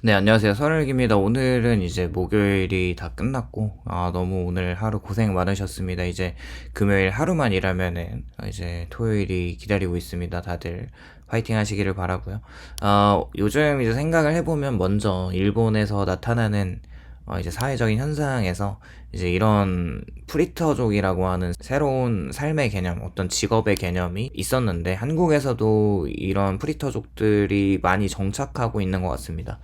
네, 안녕하세요. 설일기입니다. 오늘은 이제 목요일이 다 끝났고, 너무 오늘 하루 고생 많으셨습니다. 이제 금요일 하루만 일하면은, 이제 토요일이 기다리고 있습니다. 다들 화이팅 하시기를 바라고요. 요즘 이제 생각을 해보면 먼저 일본에서 나타나는 이제 사회적인 현상에서 이제 이런 프리터족이라고 하는 새로운 삶의 개념, 어떤 직업의 개념이 있었는데 한국에서도 이런 프리터족들이 많이 정착하고 있는 것 같습니다.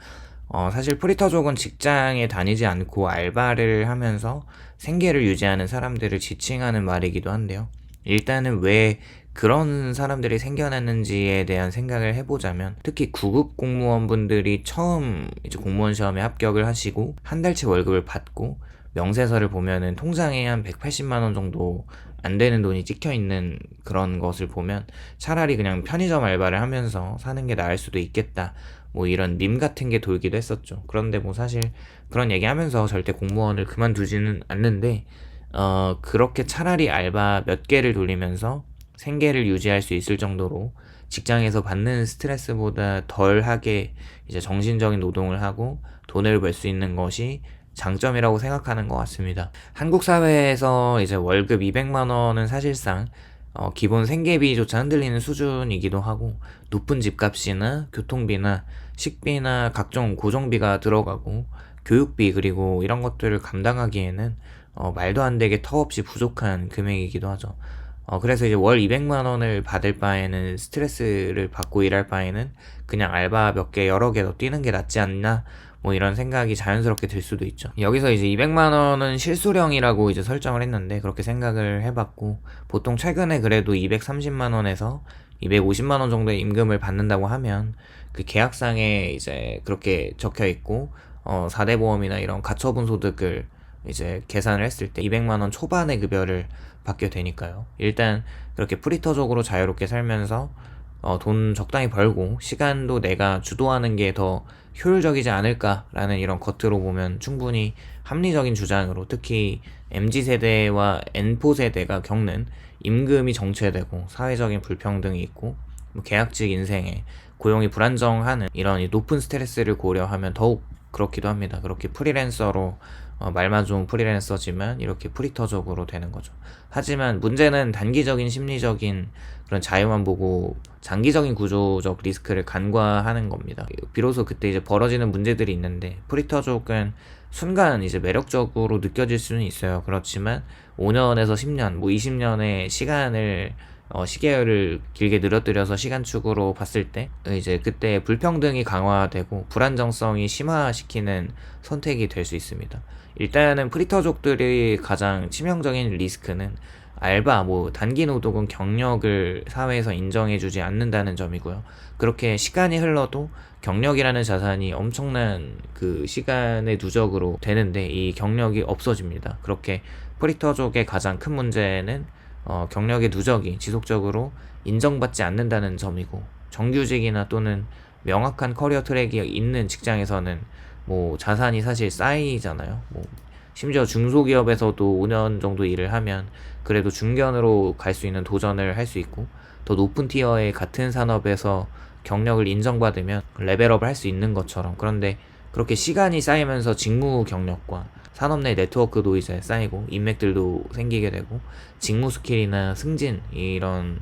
사실 프리터족은 직장에 다니지 않고 알바를 하면서 생계를 유지하는 사람들을 지칭하는 말이기도 한데요. 일단은 왜 그런 사람들이 생겨났는지에 대한 생각을 해보자면, 특히 구급 공무원분들이 처음 이제 공무원 시험에 합격을 하시고 한 달치 월급을 받고 명세서를 보면은 통장에 한 180만 원 정도 안 되는 돈이 찍혀 있는 그런 것을 보면 차라리 그냥 편의점 알바를 하면서 사는 게 나을 수도 있겠다, 뭐 이런 밈 같은 게 돌기도 했었죠. 그런데 뭐 사실 그런 얘기하면서 절대 공무원을 그만두지는 않는데, 그렇게 차라리 알바 몇 개를 돌리면서 생계를 유지할 수 있을 정도로 직장에서 받는 스트레스보다 덜하게 이제 정신적인 노동을 하고 돈을 벌 수 있는 것이 장점이라고 생각하는 것 같습니다. 한국 사회에서 이제 월급 200만 원은 사실상 기본 생계비조차 흔들리는 수준이기도 하고, 높은 집값이나 교통비나 식비나 각종 고정비가 들어가고 교육비, 그리고 이런 것들을 감당하기에는 말도 안 되게 터없이 부족한 금액이기도 하죠. 그래서 이제 월 200만 원을 받을 바에는, 스트레스를 받고 일할 바에는 그냥 알바 몇 개 여러 개 더 뛰는 게 낫지 않나, 뭐 이런 생각이 자연스럽게 들 수도 있죠. 여기서 이제 200만 원은 실수령이라고 이제 설정을 했는데, 그렇게 생각을 해봤고, 보통 최근에 그래도 230만 원에서 250만 원 정도의 임금을 받는다고 하면 그 계약상에 이제 그렇게 적혀 있고, 4대 보험이나 이런 가처분 소득을 이제 계산을 했을 때 200만 원 초반의 급여를 받게 되니까요. 일단 그렇게 프리터적으로 자유롭게 살면서 돈 적당히 벌고 시간도 내가 주도하는 게 더 효율적이지 않을까라는, 이런 겉으로 보면 충분히 합리적인 주장으로, 특히 MZ세대와 N포세대가 겪는 임금이 정체되고 사회적인 불평등이 있고 뭐 계약직 인생에 고용이 불안정하는 이런 높은 스트레스를 고려하면 더욱 그렇기도 합니다. 그렇게 프리랜서로, 말만 좋은 프리랜서지만 이렇게 프리터적으로 되는 거죠. 하지만 문제는 단기적인 심리적인 그런 자유만 보고 장기적인 구조적 리스크를 간과하는 겁니다. 비로소 그때 이제 벌어지는 문제들이 있는데, 프리터족은 순간 이제 매력적으로 느껴질 수는 있어요. 그렇지만 5년에서 10년, 뭐 20년의 시간을, 시계열을 길게 늘어뜨려서 시간축으로 봤을 때 이제 그때 불평등이 강화되고 불안정성이 심화시키는 선택이 될 수 있습니다. 일단은 프리터족들이 가장 치명적인 리스크는 알바, 뭐 단기 노동은 경력을 사회에서 인정해주지 않는다는 점이고요. 그렇게 시간이 흘러도 경력이라는 자산이 엄청난 그 시간의 누적으로 되는데 이 경력이 없어집니다. 그렇게 프리터족의 가장 큰 문제는 경력의 누적이 지속적으로 인정받지 않는다는 점이고, 정규직이나 또는 명확한 커리어 트랙이 있는 직장에서는 뭐 자산이 사실 쌓이잖아요. 뭐 심지어 중소기업에서도 5년 정도 일을 하면 그래도 중견으로 갈 수 있는 도전을 할 수 있고, 더 높은 티어의 같은 산업에서 경력을 인정받으면 레벨업을 할 수 있는 것처럼. 그런데 그렇게 시간이 쌓이면서 직무 경력과 산업 내 네트워크도 이제 쌓이고 인맥들도 생기게 되고, 직무 스킬이나 승진 이런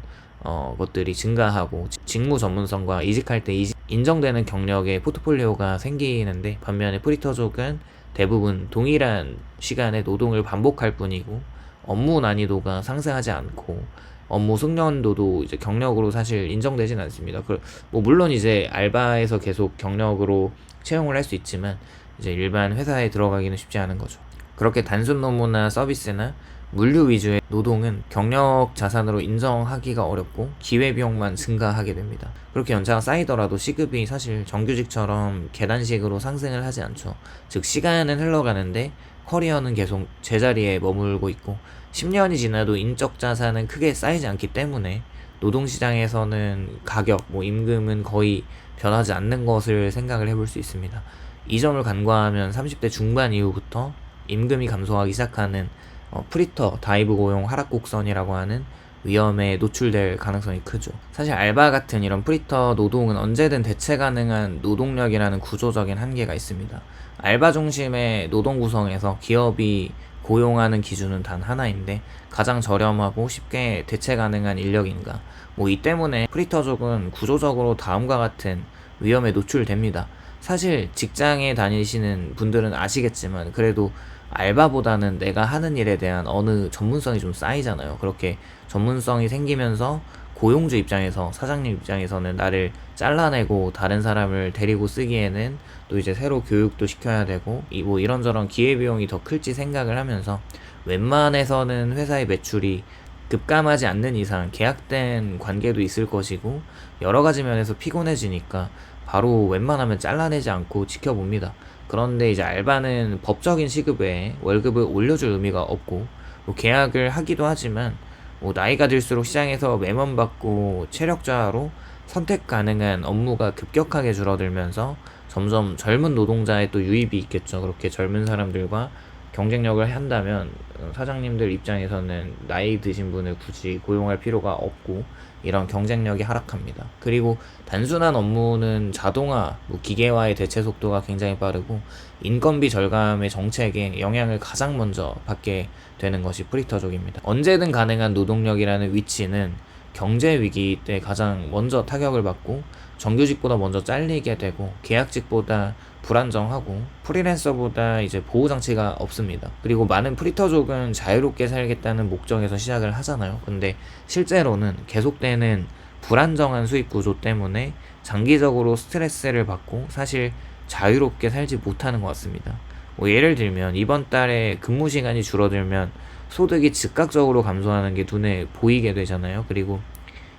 것들이 증가하고 직무 전문성과 이직할 때 인정되는 경력의 포트폴리오가 생기는데, 반면에 프리터족은 대부분 동일한 시간에 노동을 반복할 뿐이고 업무 난이도가 상승하지 않고 업무 숙련도도 이제 경력으로 사실 인정되진 않습니다. 뭐 물론 이제 알바에서 계속 경력으로 채용을 할 수 있지만 이제 일반 회사에 들어가기는 쉽지 않은 거죠. 그렇게 단순 업무나 서비스나 물류 위주의 노동은 경력 자산으로 인정하기가 어렵고 기회비용만 증가하게 됩니다. 그렇게 연차가 쌓이더라도 시급이 사실 정규직처럼 계단식으로 상승을 하지 않죠. 즉 시간은 흘러가는데 커리어는 계속 제자리에 머물고 있고 10년이 지나도 인적 자산은 크게 쌓이지 않기 때문에 노동시장에서는 가격, 뭐 임금은 거의 변하지 않는 것을 생각을 해볼 수 있습니다. 이 점을 간과하면 30대 중반 이후부터 임금이 감소하기 시작하는 프리터 다이브 고용 하락 곡선이라고 하는 위험에 노출될 가능성이 크죠. 사실 알바 같은 이런 프리터 노동은 언제든 대체 가능한 노동력이라는 구조적인 한계가 있습니다. 알바 중심의 노동 구성에서 기업이 고용하는 기준은 단 하나인데 가장 저렴하고 쉽게 대체 가능한 인력인가. 이 때문에 프리터족은 구조적으로 다음과 같은 위험에 노출됩니다. 사실 직장에 다니시는 분들은 아시겠지만 그래도 알바보다는 내가 하는 일에 대한 어느 전문성이 좀 쌓이잖아요. 그렇게 전문성이 생기면서 고용주 입장에서, 사장님 입장에서는 나를 잘라내고 다른 사람을 데리고 쓰기에는 또 이제 새로 교육도 시켜야 되고 이런저런 기회비용이 더 클지 생각을 하면서 웬만해서는 회사의 매출이 급감하지 않는 이상 계약된 관계도 있을 것이고 여러 가지 면에서 피곤해지니까 바로 웬만하면 잘라내지 않고 지켜봅니다. 그런데 이제 알바는 법적인 시급에 월급을 올려줄 의미가 없고 계약을 하기도 하지만 나이가 들수록 시장에서 매몰받고 체력 저하로 선택 가능한 업무가 급격하게 줄어들면서 점점 젊은 노동자의 또 유입이 있겠죠. 그렇게 젊은 사람들과 경쟁력을 한다면 사장님들 입장에서는 나이 드신 분을 굳이 고용할 필요가 없고 이런 경쟁력이 하락합니다. 그리고 단순한 업무는 자동화, 기계화의 대체 속도가 굉장히 빠르고 인건비 절감의 정책에 영향을 가장 먼저 받게 되는 것이 프리터족입니다. 언제든 가능한 노동력이라는 위치는 경제 위기 때 가장 먼저 타격을 받고 정규직보다 먼저 잘리게 되고 계약직보다 불안정하고 프리랜서보다 이제 보호장치가 없습니다. 그리고 많은 프리터족은 자유롭게 살겠다는 목적에서 시작을 하잖아요. 근데 실제로는 계속되는 불안정한 수익 구조 때문에 장기적으로 스트레스를 받고 사실 자유롭게 살지 못하는 것 같습니다. 예를 들면 이번 달에 근무 시간이 줄어들면 소득이 즉각적으로 감소하는 게 눈에 보이게 되잖아요. 그리고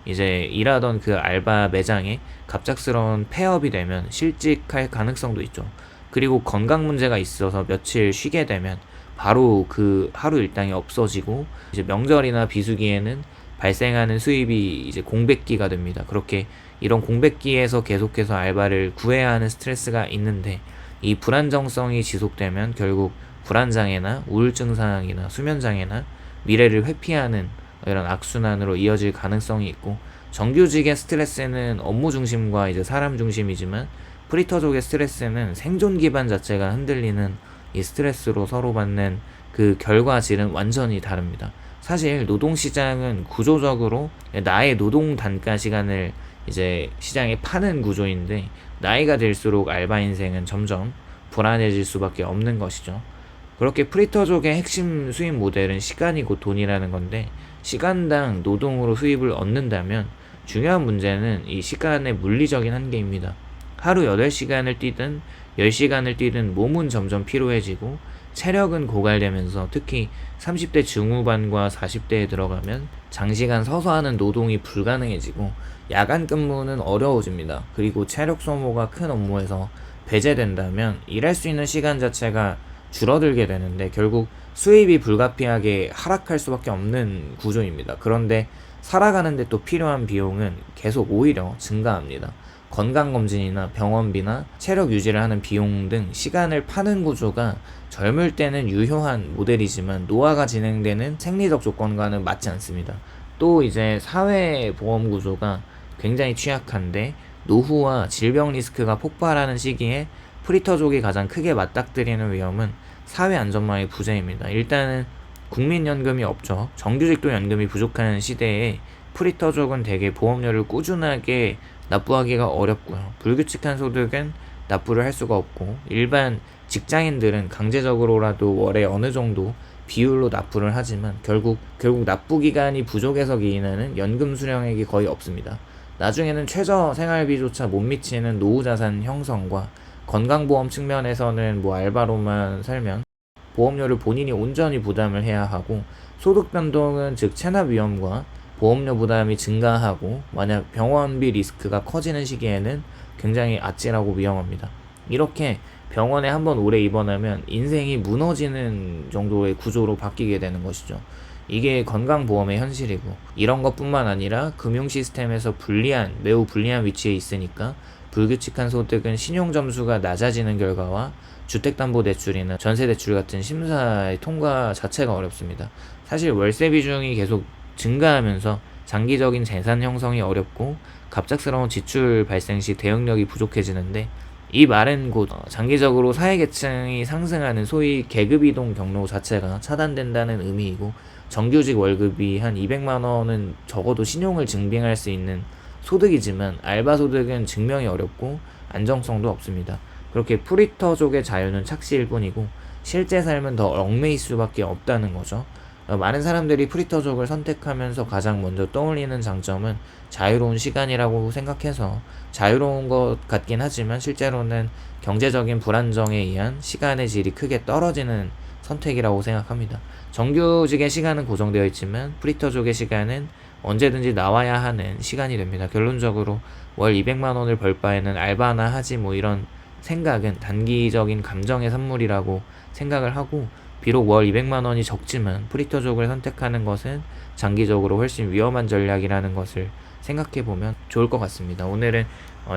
이제 일하던 그 알바 매장에 갑작스러운 폐업이 되면 실직할 가능성도 있죠. 그리고 건강 문제가 있어서 며칠 쉬게 되면 바로 그 하루 일당이 없어지고 이제 명절이나 비수기에는 발생하는 수입이 이제 공백기가 됩니다. 그렇게 이런 공백기에서 계속해서 알바를 구해야 하는 스트레스가 있는데 이 불안정성이 지속되면 결국 불안장애나 우울증 상황이나 수면장애나 미래를 회피하는 이런 악순환으로 이어질 가능성이 있고 정규직의 스트레스는 업무 중심과 이제 사람 중심이지만 프리터족의 스트레스는 생존 기반 자체가 흔들리는 이 스트레스로 서로 받는 그 결과질은 완전히 다릅니다. 사실 노동시장은 구조적으로 나의 노동 단가 시간을 이제 시장에 파는 구조인데 나이가 들수록 알바 인생은 점점 불안해질 수밖에 없는 것이죠. 그렇게 프리터족의 핵심 수입 모델은 시간이고 돈이라는 건데 시간당 노동으로 수입을 얻는다면 중요한 문제는 이 시간의 물리적인 한계입니다. 하루 8시간을 뛰든 10시간을 뛰든 몸은 점점 피로해지고 체력은 고갈되면서 특히 30대 중후반과 40대에 들어가면 장시간 서서 하는 노동이 불가능해지고 야간 근무는 어려워집니다. 그리고 체력 소모가 큰 업무에서 배제된다면 일할 수 있는 시간 자체가 줄어들게 되는데 결국 수입이 불가피하게 하락할 수밖에 없는 구조입니다. 그런데 살아가는데 또 필요한 비용은 계속 오히려 증가합니다. 건강검진이나 병원비나 체력 유지를 하는 비용 등 시간을 파는 구조가 젊을 때는 유효한 모델이지만 노화가 진행되는 생리적 조건과는 맞지 않습니다. 또 이제 사회보험 구조가 굉장히 취약한데 노후와 질병 리스크가 폭발하는 시기에 프리터족이 가장 크게 맞닥뜨리는 위험은 사회안전망의 부재입니다. 일단은 국민연금이 없죠. 정규직도 연금이 부족한 시대에 프리터족은 대개 보험료를 꾸준하게 납부하기가 어렵고요. 불규칙한 소득은 납부를 할 수가 없고 일반 직장인들은 강제적으로라도 월에 어느 정도 비율로 납부를 하지만 결국 납부 기간이 부족해서 기인하는 연금 수령액이 거의 없습니다. 나중에는 최저 생활비조차 못 미치는 노후자산 형성과 건강보험 측면에서는 알바로만 살면 보험료를 본인이 온전히 부담을 해야 하고 소득 변동은 즉 체납 위험과 보험료 부담이 증가하고 만약 병원비 리스크가 커지는 시기에는 굉장히 아찔하고 위험합니다. 이렇게 병원에 한번 오래 입원하면 인생이 무너지는 정도의 구조로 바뀌게 되는 것이죠. 이게 건강보험의 현실이고 이런 것뿐만 아니라 금융 시스템에서 매우 불리한 위치에 있으니까 불규칙한 소득은 신용점수가 낮아지는 결과와 주택담보대출이나 전세대출 같은 심사의 통과 자체가 어렵습니다. 사실 월세 비중이 계속 증가하면서 장기적인 재산 형성이 어렵고 갑작스러운 지출 발생 시 대응력이 부족해지는데, 이 말은 곧 장기적으로 사회계층이 상승하는 소위 계급이동 경로 자체가 차단된다는 의미이고, 정규직 월급이 한 200만 원은 적어도 신용을 증빙할 수 있는 소득이지만 알바 소득은 증명이 어렵고 안정성도 없습니다. 그렇게 프리터족의 자유는 착시일 뿐이고 실제 삶은 더 얽매일 수밖에 없다는 거죠. 많은 사람들이 프리터족을 선택하면서 가장 먼저 떠올리는 장점은 자유로운 시간이라고 생각해서, 자유로운 것 같긴 하지만 실제로는 경제적인 불안정에 의한 시간의 질이 크게 떨어지는 선택이라고 생각합니다. 정규직의 시간은 고정되어 있지만 프리터족의 시간은 언제든지 나와야 하는 시간이 됩니다. 결론적으로 월 200만 원을 벌 바에는 알바나 하지 뭐 이런 생각은 단기적인 감정의 산물이라고 생각을 하고, 비록 월 200만 원이 적지만 프리터족을 선택하는 것은 장기적으로 훨씬 위험한 전략이라는 것을 생각해보면 좋을 것 같습니다. 오늘은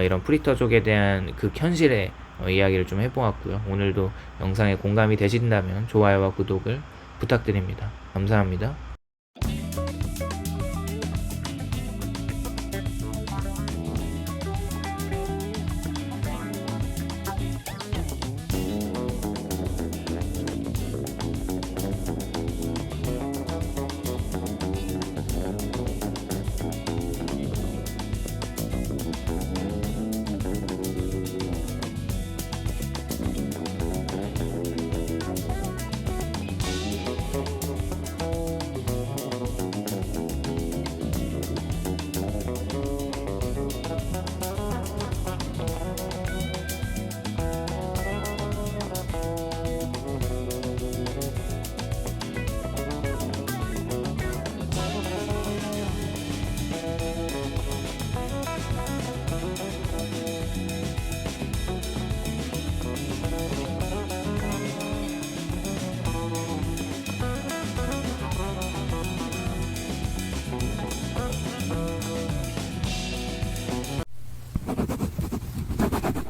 이런 프리터족에 대한 극현실의 이야기를 좀 해보았고요. 오늘도 영상에 공감이 되신다면 좋아요와 구독을 부탁드립니다. 감사합니다.